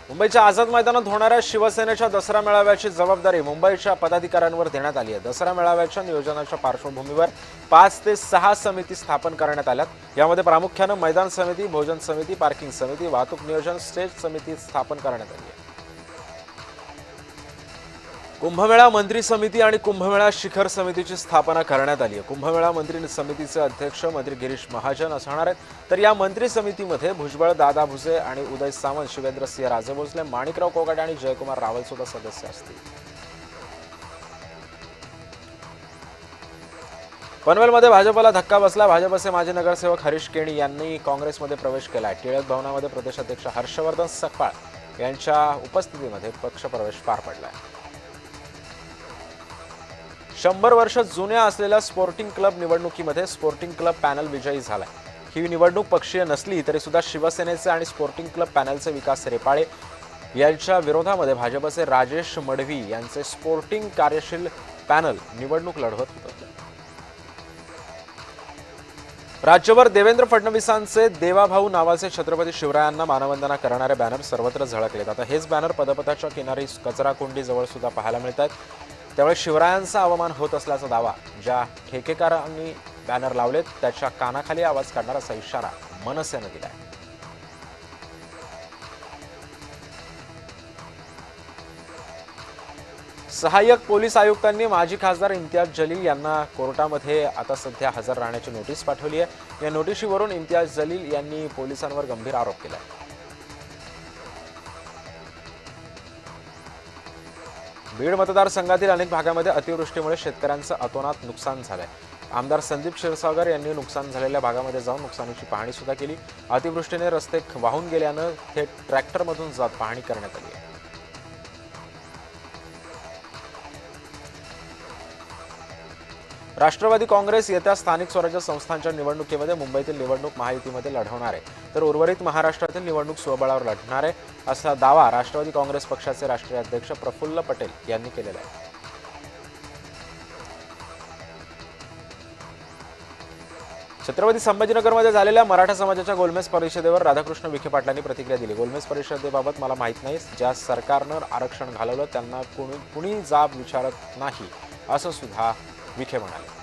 मुंबईच्या आझाद मैदानात होणाऱ्या शिवसेनेच्या दसरा मेळाव्याची जबाबदारी मुंबईच्या पदाधिकाऱ्यांवर देण्यात आली आहे। दसरा मेळाव्याच्या नियोजनाच्या पार्श्वभूमीवर 5 ते 6 समिती स्थापन करण्यात आल्यात। यामध्ये प्रामुख्याने मैदान समिती, भोजन समिती, पार्किंग समिती, वाहतूक नियोजन, स्टेज समिती स्थापन करण्यात आली आहे। कुंभमेळा मंत्री समिती आणि कुंभमेळा शिखर समितीची स्थापना करण्यात आली आहे। कुंभमेळा मंत्री समितीचे अध्यक्ष मंत्री गिरीश महाजन असणार आहेत, तर या मंत्री समितीमध्ये भुजबळ, दादा भुसे आणि उदय सामंत, शिवेंद्र सिंह राजे भोसले, माणिकराव कोकाटे आणि जयकुमार रावल सुद्धा सदस्य असतील। पनवेलमध्ये भाजपला धक्का बसला। भाजपचे माजी नगरसेवक हरीश केणी यांनी काँग्रेसमध्ये प्रवेश केला। टिळक भवनामध्ये प्रदेशाध्यक्ष हर्षवर्धन सकपाळ यांच्या उपस्थितीमध्ये पक्षप्रवेश पार पडला। 100 वर्ष जुन्या असलेल्या स्पोर्टिंग क्लब निवडणुकीमध्ये स्पोर्टिंग क्लब पॅनल विजयी झालाय। ही निवडणूक पक्षीय नसली तरी सुद्धा शिवसेनेचे आणि स्पोर्टिंग क्लब पॅनलचे विकास रेपाळे यांच्या विरोधामध्ये भाजपचे राजेश मडवी यांचे स्पोर्टिंग कार्यशील पॅनल निवडणूक लढवत होते। राज्यभर देवेंद्र फडणवीसांचे देवाभाऊ नावाचे छत्रपती शिवरायांना मानवंदना करणारे बॅनर सर्वत्र झळकलेत। आता हेच बॅनर पदपथाच्या किनारी कचराकुंडी जवळ सुद्धा पाहायला मिळतात। त्यामुळे शिवरायांचा अवमान होत असल्याचा दावा ज्या ठेकेदारांनी बॅनर लावलेत त्याच्या कानाखाली आवाज काढणार असा इशारा मनसेने दिलाय। सहाय्यक पोलीस आयुक्तांनी माजी खासदार इम्तियाज जलील यांना कोर्टामध्ये आता सध्या हजर राहण्याची नोटीस पाठवली आहे। या नोटिशीवरून इम्तियाज जलील यांनी पोलिसांवर गंभीर आरोप केला। बीड मतदारसंघातील अनेक भागामध्ये अतिवृष्टीमुळे शेतकऱ्यांचं अतोनात नुकसान झालंय। आमदार संदीप क्षीरसागर यांनी नुकसान झालेल्या भागामध्ये जाऊन नुकसानीची पाहणी सुद्धा केली। अतिवृष्टीने रस्ते वाहून गेल्यानं थेट ट्रॅक्टरमधून जात पाहणी करण्यात आली आहे। राष्ट्रवादी काँग्रेस येत्या स्थानिक स्वराज्य संस्थांच्या निवडणुकीमध्ये मुंबईतील निवडणूक महायुतीमध्ये लढवणार आहे, तर उर्वरित महाराष्ट्रातील निवडणूक स्वबळावर लढणार आहे असा दावा राष्ट्रवादी काँग्रेस पक्षाचे राष्ट्रीय अध्यक्ष प्रफुल्ल पटेल यांनी केलेला आहे। छत्रपती संभाजीनगरमध्ये झालेल्या मराठा समाजाच्या गोलमेज परिषदेवर राधाकृष्ण विखे पाटलांनी प्रतिक्रिया दिली। गोलमेज परिषदेबाबत मला माहीत नाही, ज्या सरकारनं आरक्षण घालवलं त्यांना कुणी जाब विचारत नाही असं सुद्धा विखे म्हणाले।